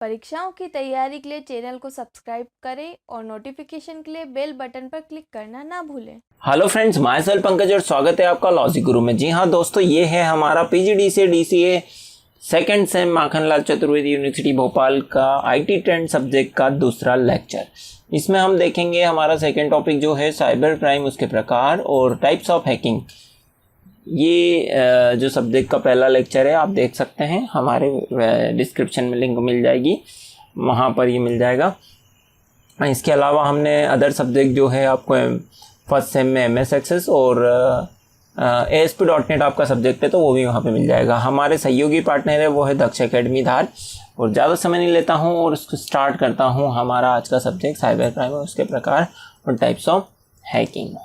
परीक्षाओं की तैयारी के लिए चैनल को सब्सक्राइब करें और नोटिफिकेशन के लिए बेल बटन पर क्लिक करना ना भूलें। Hello friends, my self Pankaj और स्वागत है आपका लॉजिक गुरु में। जी हाँ दोस्तों, ये है हमारा पीजीडी से DCA second same Makhanlal Chaturvedi university Bhopal का आईटी ट्रेंड सब्जेक्ट का दूसरा लेक्चर। इसमें हम देखेंगे हमारा सेकंड टॉपिक जो है साइबर क्राइम, उसके प्रकार और टाइप्स ऑफ हैकिंग। ये जो सब्जेक्ट का पहला लेक्चर है आप देख सकते हैं, हमारे डिस्क्रिप्शन में लिंक मिल जाएगी, वहाँ पर ये मिल जाएगा। इसके अलावा हमने अदर सब्जेक्ट जो है आपको फर्स्ट सेम में MS एक्सेस और ASP.NET आपका सब्जेक्ट है तो वो भी वहाँ पे मिल जाएगा। हमारे सहयोगी पार्टनर है वो है दक्ष एकेडमी धार। और ज़्यादा समय नहीं लेता हूँ और उसको स्टार्ट करता हूँ हमारा आज का सब्जेक्ट साइबर क्राइम और उसके प्रकार और टाइप्स ऑफ हैकिंग।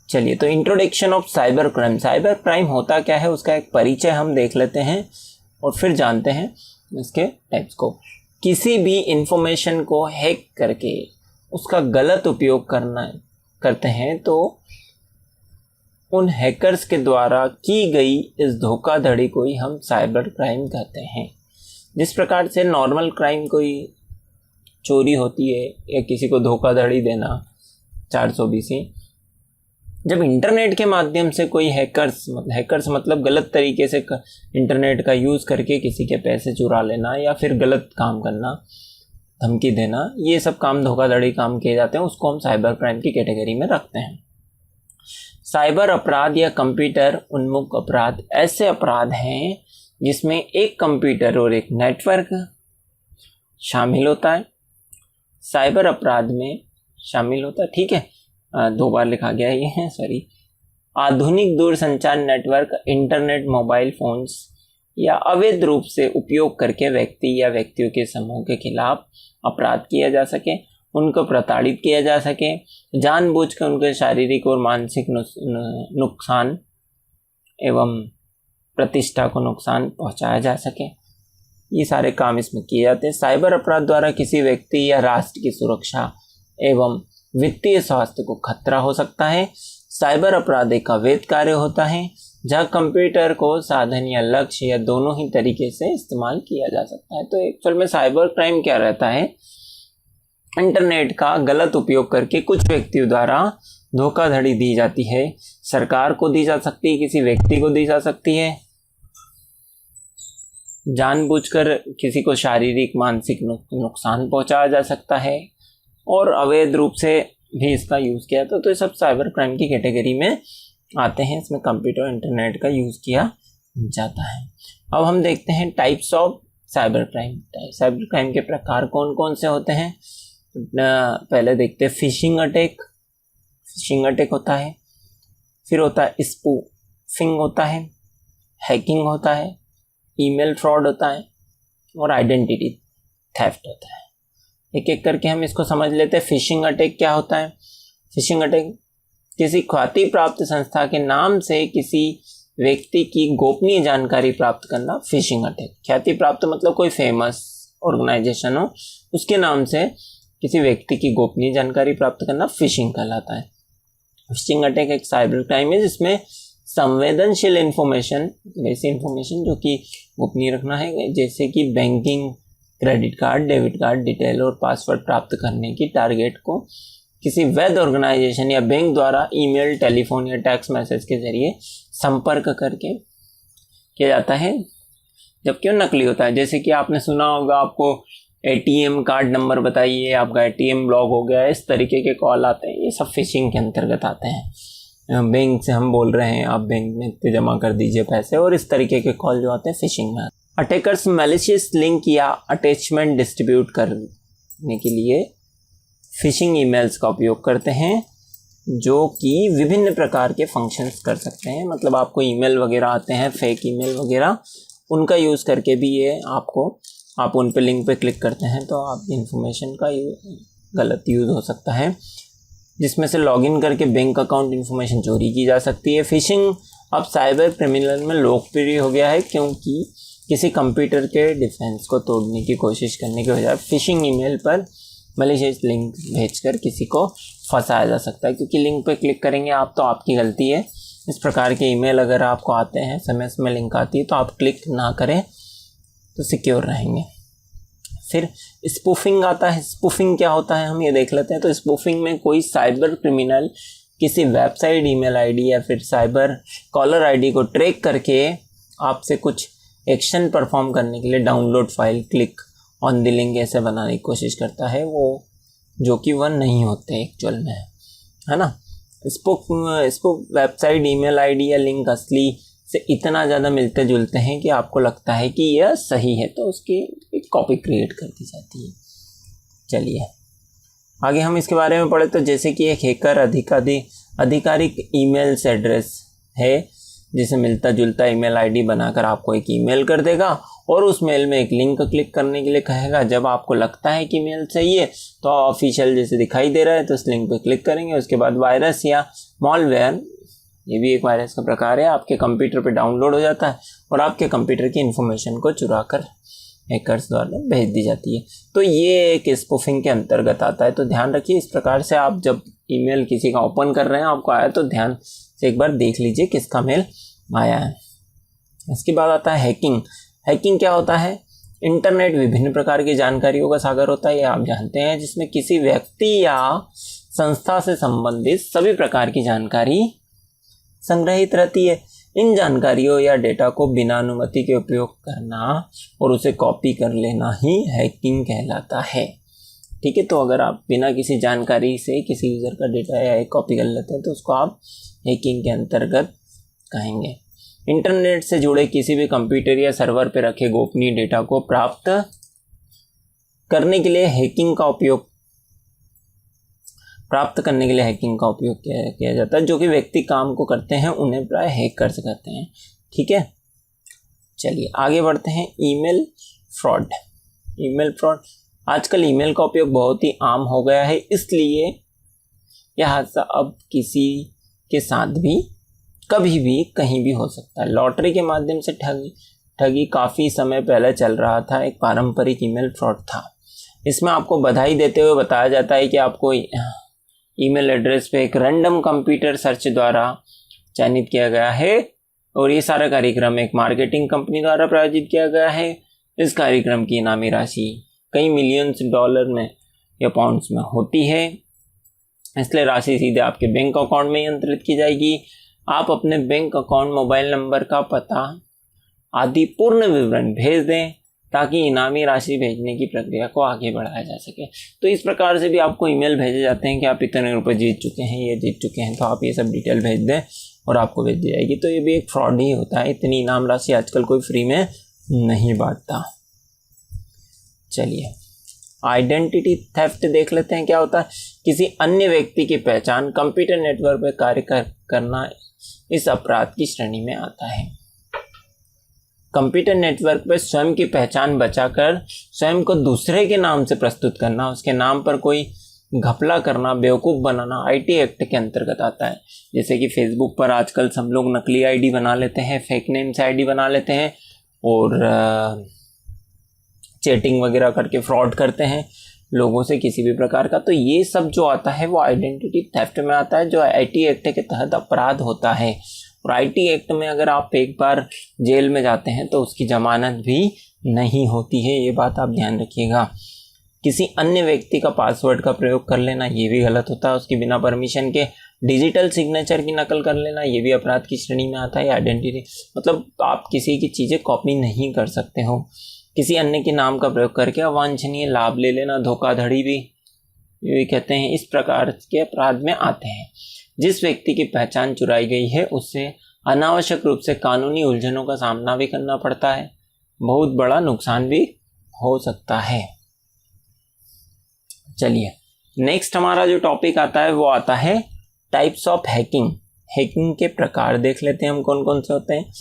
चलिए, तो introduction of cyber crime. Cyber crime होता क्या है उसका एक परिचय हम देख लेते हैं और फिर जानते हैं इसके टाइप्स को। किसी भी इंफॉर्मेशन को हैक करके उसका गलत उपयोग करते हैं तो उन हैकर्स के द्वारा की गई इस धोखाधड़ी को ही हम साइबर क्राइम कहते हैं। जिस प्रकार से नॉर्मल क्राइम कोई चोरी होती है या किसी को धोखाधड़ी देना 420, जब इंटरनेट के माध्यम से कोई हैकर्स मतलब गलत तरीके से इंटरनेट का यूज़ करके किसी के पैसे चुरा लेना या फिर गलत काम करना, धमकी देना, ये सब काम धोखाधड़ी काम किए जाते हैं, उसको हम साइबर क्राइम की कैटेगरी में रखते हैं। साइबर अपराध या कंप्यूटर उन्मुख अपराध ऐसे अपराध हैं जिसमें एक कंप्यूटर और एक नेटवर्क शामिल होता है। साइबर अपराध में शामिल होता है, ठीक है, 2 बार लिखा गया है ये, सॉरी। आधुनिक दूरसंचार नेटवर्क, इंटरनेट, मोबाइल फोन्स या अवैध रूप से उपयोग करके व्यक्ति या व्यक्तियों के समूह के खिलाफ अपराध किया जा सके, उनको प्रताड़ित किया जा सके, जानबूझकर उनके शारीरिक और मानसिक नुकसान एवं प्रतिष्ठा को नुकसान पहुंचाया जा सके, ये सारे काम इसमें किए जाते हैं। साइबर अपराध द्वारा किसी व्यक्ति या राष्ट्र की सुरक्षा एवं वित्तीय स्वास्थ्य को खतरा हो सकता है। साइबर अपराध एक अवैध कार्य होता है जहां कंप्यूटर को साधन या लक्ष्य या दोनों ही तरीके से इस्तेमाल किया जा सकता है। तो एक्चुअल में साइबर क्राइम क्या रहता है, इंटरनेट का गलत उपयोग करके कुछ व्यक्तियों द्वारा धोखाधड़ी दी जाती है। सरकार को दी जा सकती है, किसी व्यक्ति को दी जा सकती है, जानबूझकर किसी को शारीरिक मानसिक नुकसान पहुंचाया जा सकता है और अवैध रूप से भी इसका यूज़ किया था। तो ये सब साइबर क्राइम की कैटेगरी में आते हैं। इसमें कंप्यूटर इंटरनेट का यूज़ किया जाता है। अब हम देखते हैं types of cyber crime. Cyber crime के प्रकार कौन कौन से होते हैं। पहले देखते हैं फिशिंग अटैक। फिशिंग अटैक होता है, फिर होता है स्पूफिंग होता है, हैकिंग होता है, ईमेल फ्रॉड होता है और आइडेंटिटी थेफ्ट होता है। एक एक करके हम इसको समझ लेते हैं। फिशिंग अटैक क्या होता है। फिशिंग अटैक किसी ख्याति प्राप्त संस्था के नाम से किसी व्यक्ति की गोपनीय जानकारी प्राप्त करना, फिशिंग अटैक। ख्याति प्राप्त मतलब कोई फेमस ऑर्गेनाइजेशन हो, उसके नाम से किसी व्यक्ति की गोपनीय जानकारी प्राप्त करना फिशिंग कहलाता है। फिशिंग अटैक एक साइबर क्राइम है जिसमें संवेदनशील इंफॉर्मेशन, वैसी इंफॉर्मेशन जो कि गोपनीय रखना है, जैसे कि banking, credit card, debit card detail और पासवर्ड प्राप्त करने की टारगेट को किसी वैध ऑर्गेनाइजेशन या बैंक द्वारा ईमेल, टेलीफोन या टेक्स्ट मैसेज के जरिए संपर्क करके किया जाता है, जबकि वो नकली होता है। जैसे कि आपने सुना होगा, आपको ATM कार्ड नंबर बताइए, आपका ATM ब्लॉक हो गया, इस तरीके के कॉल आते हैं, ये सब फिशिंग के अंतर्गत आते हैं। बैंक से हम बोल रहे हैं आप बैंक में इतने जमा कर दीजिए पैसे, और इस तरीके के कॉल जो आते हैं फिशिंग में आते हैं। अटैकर्स मैलिशियस लिंक या अटैचमेंट डिस्ट्रीब्यूट करने के लिए फिशिंग ईमेल्स का उपयोग करते हैं, जो कि विभिन्न प्रकार के फंक्शंस कर सकते हैं। मतलब आपको ईमेल वगैरह आते हैं, फेक ईमेल वगैरह, उनका यूज़ करके भी ये आप उन पे लिंक पे क्लिक करते हैं तो आपकी इन्फॉर्मेशन का गलत यूज़ हो सकता है, जिसमें से लॉगिन करके बैंक अकाउंट इन्फॉर्मेशन चोरी की जा सकती है। फिशिंग अब साइबर क्रिमिनल में लोकप्रिय हो गया है क्योंकि किसी कंप्यूटर के डिफेंस को तोड़ने की कोशिश करने के बजाय फिशिंग ईमेल पर मैलिशियस लिंक भेजकर किसी को फंसाया जा सकता है, क्योंकि लिंक पे क्लिक करेंगे आप तो आपकी गलती है। इस प्रकार के ईमेल अगर आपको आते हैं, SMS में लिंक आती है, तो आप क्लिक ना करें तो सिक्योर रहेंगे। फिर स्पूफिंग आता है। स्पूफिंग क्या होता है हम ये देख लेते हैं। तो स्पूफिंग में कोई साइबर क्रिमिनल किसी वेबसाइट, ईमेल आईडी या फिर साइबर कॉलर आईडी को ट्रैक करके आपसे कुछ एक्शन परफॉर्म करने के लिए download file, click on the link ऐसे बनाने की कोशिश करता है, वो जो कि वह नहीं होते एक्चुअल में, है ना। इसको वेबसाइट, ईमेल आईडी या लिंक असली से इतना ज़्यादा मिलते जुलते हैं कि आपको लगता है कि यह सही है, तो उसकी एक कॉपी क्रिएट कर दी जाती है। चलिए आगे हम इसके बारे में पढ़े। तो जैसे कि एक हैकर आधिकारिक ईमेल एड्रेस है जिसे मिलता जुलता ईमेल आईडी बनाकर आपको एक ईमेल कर देगा और उस मेल में एक लिंक क्लिक करने के लिए कहेगा। जब आपको लगता है कि मेल सही है तो ऑफिशियल जैसे दिखाई दे रहा है तो उस लिंक पे क्लिक करेंगे। उसके बाद वायरस या मॉलवेयर, ये भी एक वायरस का प्रकार है, आपके कंप्यूटर पे डाउनलोड हो जाता है और आपके कंप्यूटर की इन्फॉर्मेशन को चुरा कर हैकर्स द्वारा भेज दी जाती है। तो ये एक स्पूफिंग के अंतर्गत आता है। तो ध्यान रखिए, इस प्रकार से आप जब ईमेल किसी का ओपन कर रहे हैं, आपको आया तो ध्यान से एक बार देख लीजिए किसका मेल आया है। इसके बाद आता है हैकिंग। हैकिंग क्या होता है? इंटरनेट विभिन्न प्रकार की जानकारियों का सागर होता है, ये आप जानते हैं, जिसमें किसी व्यक्ति या संस्था से संबंधित सभी प्रकार की जानकारी संग्रहित रहती है। इन जानकारियों या डेटा को बिना अनुमति के उपयोग करना और उसे कॉपी कर लेना ही हैकिंग कहलाता है। ठीक है, तो अगर आप बिना किसी जानकारी से किसी यूज़र का डेटा या एक कॉपी कर लेते हैं तो उसको आप हैकिंग के अंतर्गत कहेंगे। इंटरनेट से जुड़े किसी भी कंप्यूटर या सर्वर पर रखे गोपनीय डेटा को प्राप्त करने के लिए हैकिंग का उपयोग किया जाता है। जो कि व्यक्ति काम को करते हैं उन्हें प्राय हैकर्स कहते हैं। ठीक है, चलिए आगे बढ़ते हैं। Email fraud. आजकल ईमेल का उपयोग बहुत ही आम हो गया है, इसलिए यह हादसा अब किसी के साथ भी कभी भी कहीं भी हो सकता है। लॉटरी के माध्यम से ठगी काफ़ी समय पहले चल रहा था, एक पारंपरिक ईमेल फ्रॉड था। इसमें आपको बधाई देते हुए बताया जाता है कि आपको ईमेल एड्रेस पे एक रैंडम कंप्यूटर सर्च द्वारा चयनित किया गया है और ये सारा कार्यक्रम एक मार्केटिंग कंपनी द्वारा प्रायोजित किया गया है। इस कार्यक्रम की इनामी राशि कई मिलियंस डॉलर में या पाउंड्स में होती है, इसलिए राशि सीधे आपके बैंक अकाउंट में अंतरित की जाएगी। आप अपने बैंक अकाउंट, मोबाइल नंबर का पता आदि पूर्ण विवरण भेज दें ताकि इनामी राशि भेजने की प्रक्रिया को आगे बढ़ाया जा सके। तो इस प्रकार से भी आपको ईमेल भेजे जाते हैं कि आप इतने रुपए जीत चुके हैं, ये जीत चुके हैं, तो आप ये सब डिटेल भेज दें और आपको भेज दी जाएगी। तो ये भी एक फ्रॉड ही होता है। इतनी इनाम राशि आजकल कोई फ्री में नहीं बांटता। चलिए आइडेंटिटी थेफ्ट देख लेते हैं क्या होता है। किसी अन्य व्यक्ति की पहचान कंप्यूटर नेटवर्क पर कार्य करना इस अपराध की श्रेणी में आता है। कंप्यूटर नेटवर्क पर स्वयं की पहचान बचाकर स्वयं को दूसरे के नाम से प्रस्तुत करना, उसके नाम पर कोई घपला करना, बेवकूफ़ बनाना आईटी एक्ट के अंतर्गत आता है। जैसे कि फेसबुक पर आजकल सब लोग नकली आईडी बना लेते हैं, फेक नेम से आईडी बना लेते हैं और चैटिंग वगैरह करके फ्रॉड करते हैं लोगों से किसी भी प्रकार का। तो ये सब जो आता है वो आइडेंटिटी थेफ्ट में आता है, जो आईटी एक्ट के तहत अपराध होता है। और आईटी एक्ट में अगर आप एक बार जेल में जाते हैं तो उसकी जमानत भी नहीं होती है, ये बात आप ध्यान रखिएगा। किसी अन्य व्यक्ति का पासवर्ड का प्रयोग कर लेना ये भी गलत होता है। उसकी बिना परमिशन के डिजिटल सिग्नेचर की नकल कर लेना ये भी अपराध की श्रेणी में आता है। आइडेंटिटी मतलब आप किसी की चीज़ें कॉपी नहीं कर सकते हो। किसी अन्य के नाम का प्रयोग करके अवांछनीय लाभ ले लेना, धोखाधड़ी भी ये कहते हैं, इस प्रकार के अपराध में आते हैं। जिस व्यक्ति की पहचान चुराई गई है उससे अनावश्यक रूप से कानूनी उलझनों का सामना भी करना पड़ता है, बहुत बड़ा नुकसान भी हो सकता है। चलिए नेक्स्ट हमारा जो टॉपिक आता है वो आता है टाइप्स ऑफ हैकिंग। हैकिंग के प्रकार देख लेते हैं हम कौन कौन से होते हैं।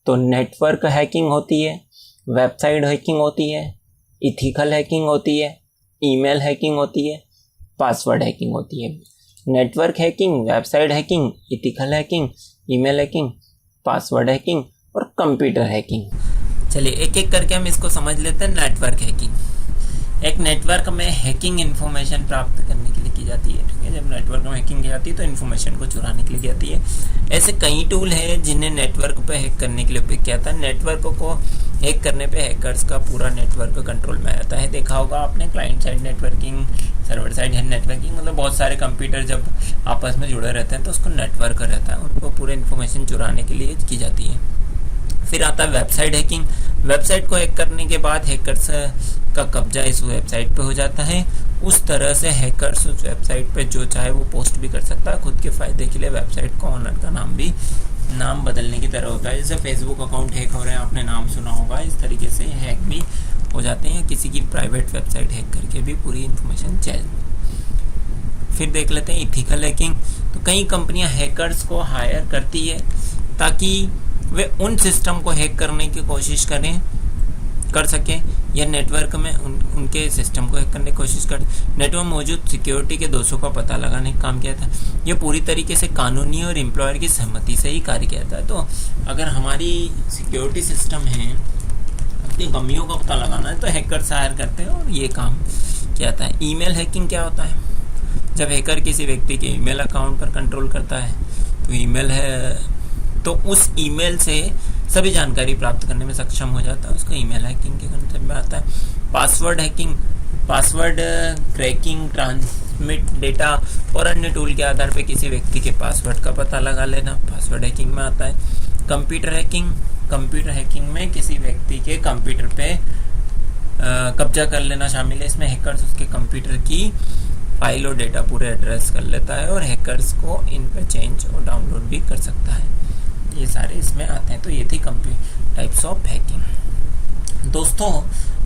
तो नेटवर्क हैकिंग होती है, वेबसाइट हैकिंग होती है, इथिकल हैकिंग होती है, ईमेल हैकिंग होती है, पासवर्ड हैकिंग होती है। Network hacking, website hacking, ethical hacking, email hacking, password hacking और कंप्यूटर हैकिंग। चलिए एक एक करके हम इसको समझ लेते हैं। Network hacking. एक नेटवर्क में हैकिंग इन्फॉर्मेशन प्राप्त करने के लिए की जाती है। ठीक है, जब नेटवर्क में हैकिंग की जाती है तो इन्फॉर्मेशन को चुराने के लिए की जाती है। ऐसे कई टूल है जिन्हें नेटवर्क पे हैक करने के लिए उपयोग किया जाता है। नेटवर्क को हैक करने पे हैकर्स का पूरा नेटवर्क कंट्रोल में आ जाता है। देखा होगा आपने, client side networking, server side networking, मतलब बहुत सारे कंप्यूटर जब आपस में जुड़े रहते हैं तो उसको नेटवर्क रहता है, उनको पूरे इन्फॉर्मेशन चुराने के लिए की जाती है। फिर आता है वेबसाइट हैकिंग। वेबसाइट को हैक करने के बाद हैकर्स का कब्जा इस वेबसाइट पे हो जाता है। उस तरह से हैकर्स उस वेबसाइट पे जो चाहे वो पोस्ट भी कर सकता है खुद के फायदे के लिए। वेबसाइट का ऑनर का नाम बदलने की तरह होता है। जैसे फेसबुक अकाउंट हैक हो रहे हैं, आपने नाम सुना होगा, इस तरीके से हैक भी हो जाते हैं। किसी की प्राइवेट वेबसाइट हैक करके भी पूरी इन्फॉर्मेशन चेंज। फिर देख लेते हैं इथिकल हैकिंग। तो कई कंपनियां हैकर्स को हायर करती है ताकि वे उन सिस्टम को हैक करने की कोशिश कर सकें या नेटवर्क में उनके सिस्टम को हैक करने की कोशिश कर नेटवर्क मौजूद सिक्योरिटी के दोषों का पता लगाने का काम किया था। यह पूरी तरीके से कानूनी और एम्प्लॉयर की सहमति से ही कार्य किया था। तो अगर हमारी सिक्योरिटी सिस्टम है, अपनी कमियों का पता लगाना है तो हैकर्स हायर करते हैं और ये काम किया जाता है। ईमेल हैकिंग क्या होता है? जब हैकर किसी व्यक्ति के ईमेल अकाउंट पर कंट्रोल करता है तो ईमेल है तो उस ईमेल से सभी जानकारी प्राप्त करने में सक्षम हो जाता है, उसको ईमेल हैकिंग के कंसेप्ट में आता है। Password hacking, password cracking, transmit data और अन्य टूल के आधार पर किसी व्यक्ति के पासवर्ड का पता लगा लेना पासवर्ड हैकिंग में आता है। कंप्यूटर हैकिंग, कंप्यूटर हैकिंग में किसी व्यक्ति के कंप्यूटर पे कब्जा कर लेना शामिल है। इसमें हैकर्स उसके कंप्यूटर की फाइल और डेटा पूरे एड्रेस कर लेता है और हैकर्स को इन पे चेंज और डाउनलोड भी कर सकता है। ये सारे इसमें आते हैं। तो ये थी टाइप्स ऑफ हैकिंग। दोस्तों,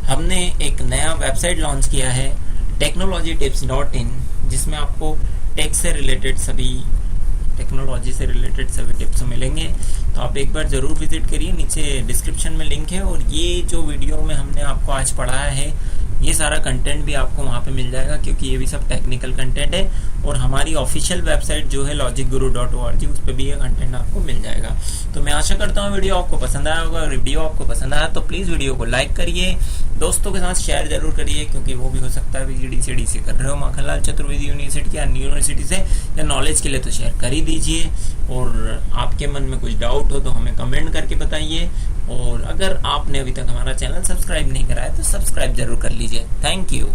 हमने एक नया वेबसाइट लॉन्च किया है technologytips.in, जिसमें आपको टेक्नोलॉजी से रिलेटेड सभी टिप्स मिलेंगे। तो आप एक बार ज़रूर विजिट करिए, नीचे डिस्क्रिप्शन में लिंक है। और ये जो वीडियो में हमने आपको आज पढ़ाया है, ये सारा कंटेंट भी आपको वहाँ पे मिल जाएगा, क्योंकि ये भी सब टेक्निकल कंटेंट है। और हमारी ऑफिशियल वेबसाइट जो है logicguru.org, उस पर भी ये कंटेंट आपको मिल जाएगा। तो मैं आशा करता हूँ वीडियो आपको पसंद आया होगा। वीडियो आपको पसंद आया तो प्लीज़ वीडियो को लाइक करिए, दोस्तों के साथ शेयर जरूर करिए, क्योंकि वो भी हो सकता है VGD से कर रहे हो माखनलाल चतुर्वेदी यूनिवर्सिटी या अन्य यूनिवर्सिटी से, या नॉलेज के लिए तो शेयर कर ही दीजिए। और आपके मन में कुछ डाउट हो तो हमें कमेंट करके बताइए। और अगर आपने अभी तक हमारा चैनल सब्सक्राइब नहीं करा है तो सब्सक्राइब जरूर कर लीजिए। Thank you.